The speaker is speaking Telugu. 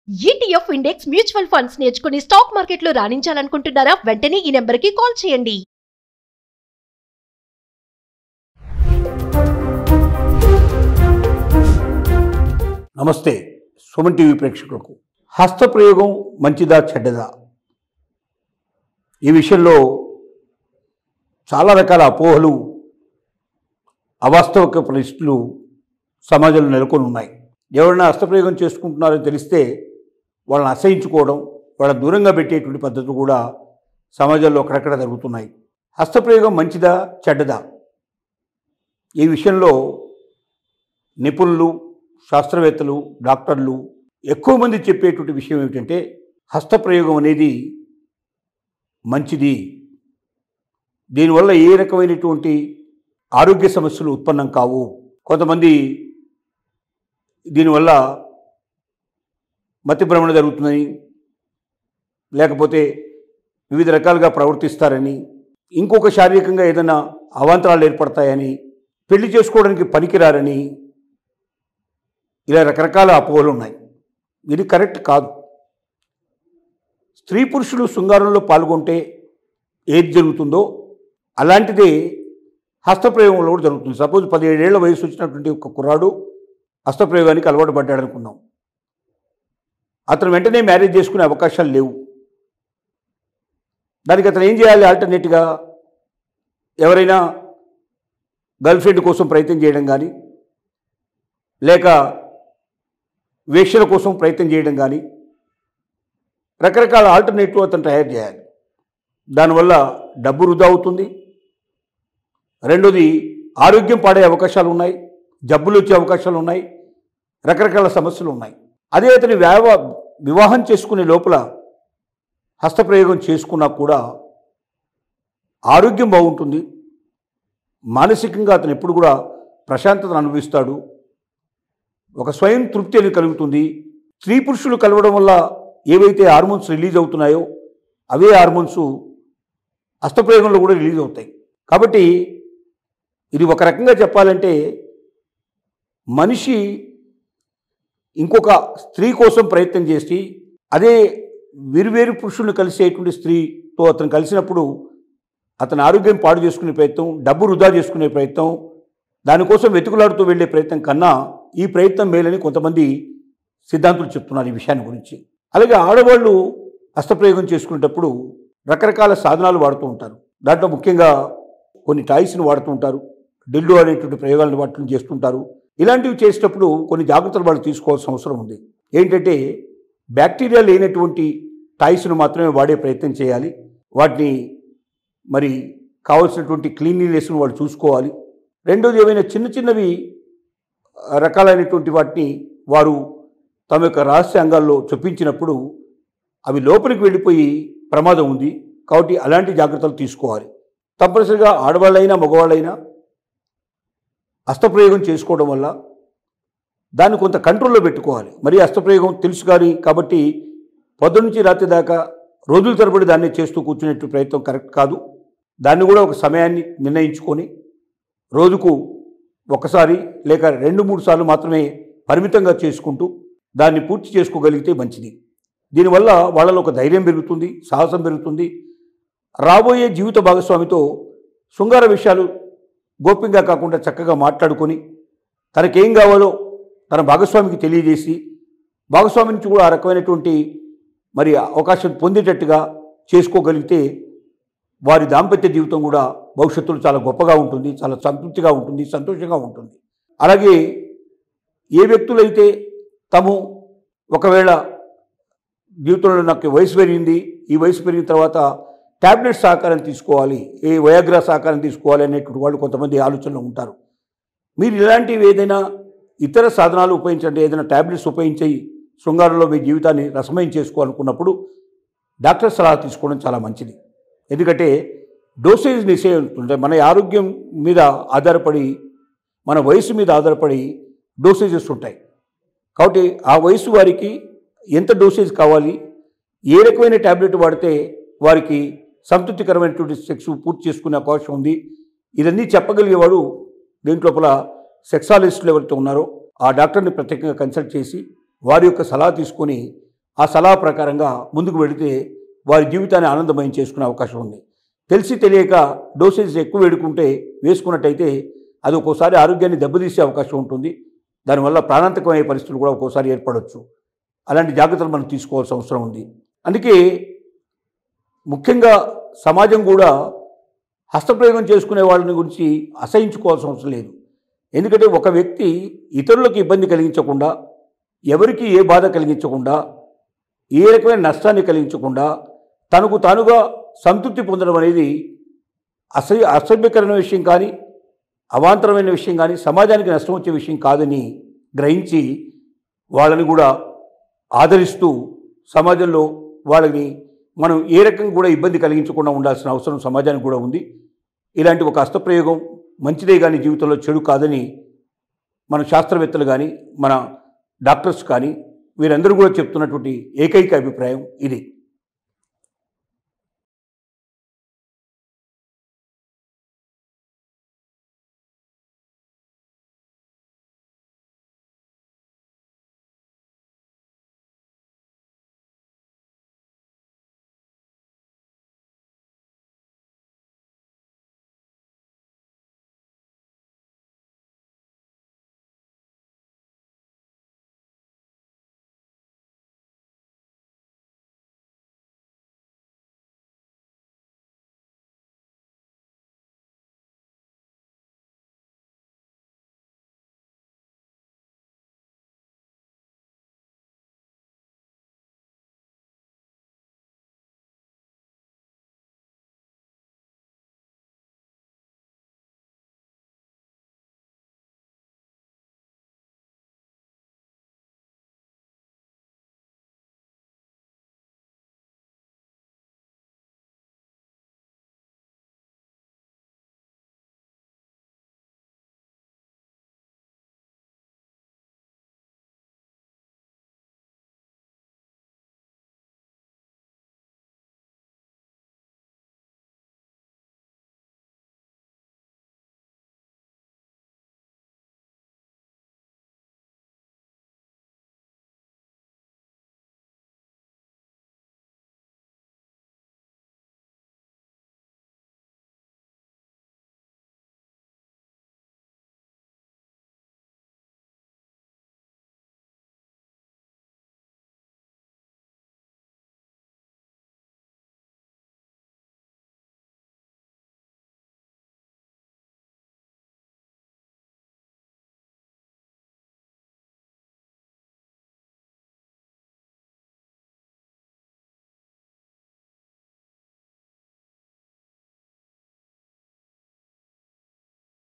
ETF ఇండెక్స్ మ్యూచువల్ ఫండ్స్ నేర్చుకుని స్టాక్ మార్కెట్లో రాణించాలనుకుంటున్నారా? వెంటనే ఈ నెంబర్కి కాల్ చేయండి. నమస్తే సుమన్ టీవీ ప్రేక్షకులకు. హస్తప్రయోగం మంచిదా చెడ్డదా? ఈ విషయంలో చాలా రకాల అపోహలు, అవాస్తవిక పరిస్థితులు సమాజంలో నెలకొని ఉన్నాయి. ఎవరైనా హస్తప్రయోగం చేసుకుంటున్నారని తెలిస్తే వాళ్ళని అసహించుకోవడం, వాళ్ళని దూరంగా పెట్టేటువంటి పద్ధతులు కూడా సమాజంలో అక్కడక్కడ జరుగుతున్నాయి. హస్తప్రయోగం మంచిదా చెడ్డదా? ఈ విషయంలో నిపుణులు, శాస్త్రవేత్తలు, డాక్టర్లు ఎక్కువ మంది చెప్పేటువంటి విషయం ఏమిటంటే హస్తప్రయోగం అనేది మంచిది, దీనివల్ల ఏ రకమైనటువంటి ఆరోగ్య సమస్యలు ఉత్పన్నం కావు. కొంతమంది దీనివల్ల మతిభ్రమణ జరుగుతుందని, లేకపోతే వివిధ రకాలుగా ప్రవర్తిస్తారని, ఇంకొక శారీరకంగా ఏదైనా అవాంతరాలు ఏర్పడతాయని, పెళ్లి చేసుకోవడానికి పనికిరారని, ఇలా రకరకాల అపోహలు ఉన్నాయి. ఇది కరెక్ట్ కాదు. స్త్రీ పురుషులు శృంగారంలో పాల్గొంటే ఏది జరుగుతుందో అలాంటిదే హస్తప్రయోగంలో కూడా జరుగుతుంది. సపోజ్ 17 ఏళ్ల వయసు వచ్చినటువంటి ఒక కుర్రాడు హస్తప్రయోగానికి అలవాటు పడ్డాడు అనుకుందాం. అతను వెంటనే మ్యారేజ్ చేసుకునే అవకాశాలు లేవు. దానికి అతను ఏం చేయాలి? ఆల్టర్నేట్గా ఎవరైనా గర్ల్ ఫ్రెండ్ కోసం ప్రయత్నం చేయడం కానీ, లేక వేశ్యల కోసం ప్రయత్నం చేయడం కానీ, రకరకాల ఆల్టర్నేటివ్ అతను తయారు చేయాలి. దానివల్ల డబ్బు వృధా అవుతుంది. రెండోది, ఆరోగ్యం పాడే అవకాశాలు ఉన్నాయి, జబ్బులు వచ్చే అవకాశాలు ఉన్నాయి, రకరకాల సమస్యలు ఉన్నాయి. అదే అతని వివాహం చేసుకునే లోపల హస్తప్రయోగం చేసుకున్నా కూడా ఆరోగ్యం బాగుంటుంది, మానసికంగా అతను ఎప్పుడు కూడా ప్రశాంతతను అనుభవిస్తాడు, ఒక స్వయం తృప్తి అనేది కలుగుతుంది. స్త్రీ పురుషులు కలవడం వల్ల ఏవైతే హార్మోన్స్ రిలీజ్ అవుతున్నాయో అవే హార్మోన్స్ హస్తప్రయోగంలో కూడా రిలీజ్ అవుతాయి. కాబట్టి ఇది ఒక రకంగా చెప్పాలంటే మనిషి ఇంకొక స్త్రీ కోసం ప్రయత్నం చేసి అదే వేరువేరు పురుషులను కలిసేటువంటి స్త్రీతో అతను కలిసినప్పుడు అతని ఆరోగ్యం పాడు చేసుకునే ప్రయత్నం, డబ్బు వృధా చేసుకునే ప్రయత్నం, దానికోసం వెతుకులాడుతూ వెళ్ళే ప్రయత్నం కన్నా ఈ ప్రయత్నం మేలని కొంతమంది సిద్ధాంతులు చెప్తున్నారు ఈ విషయాన్ని గురించి. అలాగే ఆడవాళ్ళు హస్తప్రయోగం చేసుకునేటప్పుడు రకరకాల సాధనాలు వాడుతూ ఉంటారు. దాంట్లో ముఖ్యంగా కొన్ని టాయ్స్ని వాడుతూ ఉంటారు, డిల్డో అనేటువంటి ప్రయోగాలను వాటిని చేస్తుంటారు. ఇలాంటివి చేసేటప్పుడు కొన్ని జాగ్రత్తలు వాళ్ళు తీసుకోవాల్సిన అవసరం ఉంది. ఏంటంటే బ్యాక్టీరియా లేనటువంటి టాయ్స్ను మాత్రమే వాడే ప్రయత్నం చేయాలి. వాటిని మరి కావాల్సినటువంటి క్లీన్లీనెస్ను వాళ్ళు చూసుకోవాలి. రెండోది, ఏమైనా చిన్న చిన్నవి రకాలైనటువంటి వాటిని వారు తమ యొక్క రహస్య అంగాల్లో చొప్పించినప్పుడు అవి లోపలికి వెళ్ళిపోయి ప్రమాదం ఉంది. కాబట్టి అలాంటి జాగ్రత్తలు తీసుకోవాలి. తప్పనిసరిగా ఆడవాళ్ళైనా మగవాళ్ళైనా హస్తప్రయోగం చేసుకోవడం వల్ల దాన్ని కొంత కంట్రోల్లో పెట్టుకోవాలి. మరి హస్తప్రయోగం తెలుసు కానీ కాబట్టి పొద్దున్నుంచి రాత్రి దాకా రోజుల తరబడి దాన్ని చేస్తూ కూర్చునేట్టు ప్రయత్నం కరెక్ట్ కాదు. దాన్ని కూడా ఒక సమయాన్ని నిర్ణయించుకొని రోజుకు ఒకసారి లేక 2-3 సార్లు మాత్రమే పరిమితంగా చేసుకుంటూ దాన్ని పూర్తి చేసుకోగలిగితే మంచిది. దీనివల్ల వాళ్ళలో ఒక ధైర్యం పెరుగుతుంది, సాహసం పెరుగుతుంది. రాబోయే జీవిత భాగస్వామితో శృంగార విషయాలు గోప్యంగా కాకుండా చక్కగా మాట్లాడుకొని తనకేం కావాలో తన భాగస్వామికి తెలియజేసి భాగస్వామి నుంచి కూడా ఆ రకమైనటువంటి మరి అవకాశం పొందేటట్టుగా చేసుకోగలిగితే వారి దాంపత్య జీవితం కూడా భవిష్యత్తులో చాలా గొప్పగా ఉంటుంది, చాలా సంతృప్తిగా ఉంటుంది, సంతోషంగా ఉంటుంది. అలాగే ఏ వ్యక్తులైతే తాము ఒకవేళ జీవితంలో నాకు వయసు పెరిగింది, ఈ వయసు పెరిగిన తర్వాత ట్యాబ్లెట్ సహకారం తీసుకోవాలి, ఏ వయాగ్రా సహకారం తీసుకోవాలి అనేటువంటి వాళ్ళు కొంతమంది ఆలోచనలో ఉంటారు. మీరు ఇలాంటివి ఏదైనా ఇతర సాధనాలు ఉపయోగించండి, ఏదైనా ట్యాబ్లెట్స్ ఉపయోగించి శృంగారంలో మీ జీవితాన్ని రసమయం చేసుకోవాలనుకున్నప్పుడు డాక్టర్ సలహా తీసుకోవడం చాలా మంచిది. ఎందుకంటే డోసేజ్ నిశ్చయం ఉంటుంది. మన ఆరోగ్యం మీద ఆధారపడి, మన వయసు మీద ఆధారపడి డోసేజెస్ ఉంటాయి. కాబట్టి ఆ వయసు వారికి ఎంత డోసేజ్ కావాలి, ఏ రకమైన ట్యాబ్లెట్ వాడితే వారికి సంతృప్తికరమైనటువంటి సెక్స్ పూర్తి చేసుకునే అవకాశం ఉంది, ఇదన్నీ చెప్పగలిగేవాడు దీంట్లోపల సెక్సాలజిస్టులు ఎవరైతే ఉన్నారో ఆ డాక్టర్ని ప్రత్యేకంగా కన్సల్ట్ చేసి వారి యొక్క సలహా తీసుకొని ఆ సలహా ప్రకారంగా ముందుకు వెళితే వారి జీవితాన్ని ఆనందమయం చేసుకునే అవకాశం ఉంది. తెలిసి తెలియక డోసేజ్ ఎక్కువ వేసుకున్నట్టయితే అది ఒక్కోసారి ఆరోగ్యాన్ని దెబ్బతీసే అవకాశం ఉంటుంది. దానివల్ల ప్రాణాంతకమయ్యే పరిస్థితులు కూడా ఒక్కోసారి ఏర్పడవచ్చు. అలాంటి జాగ్రత్తలు మనం తీసుకోవాల్సిన అవసరం ఉంది. అందుకే ముఖ్యంగా సమాజం కూడా హస్తప్రయోగం చేసుకునే వాళ్ళని గురించి అసహించుకోవాల్సిన అవసరం లేదు. ఎందుకంటే ఒక వ్యక్తి ఇతరులకు ఇబ్బంది కలిగించకుండా, ఎవరికి ఏ బాధ కలిగించకుండా, ఏ రకమైన నష్టాన్ని కలిగించకుండా తనకు తానుగా సంతృప్తి పొందడం అనేది అసభ్యకరమైన విషయం కానీ, అవాంతరమైన విషయం కానీ, సమాజానికి నష్టం వచ్చే విషయం కాదని గ్రహించి వాళ్ళని కూడా ఆదరిస్తూ సమాజంలో వాళ్ళని మనం ఏ రకంగా కూడా ఇబ్బంది కలిగించకుండా ఉండాల్సిన అవసరం సమాజానికి కూడా ఉంది. ఇలాంటి ఒక హస్తప్రయోగం మంచిదే కానీ జీవితంలో చెడు కాదని మన శాస్త్రవేత్తలు కానీ, మన డాక్టర్స్ కానీ వీరందరూ కూడా చెప్తున్నటువంటి ఏకైక అభిప్రాయం ఇది.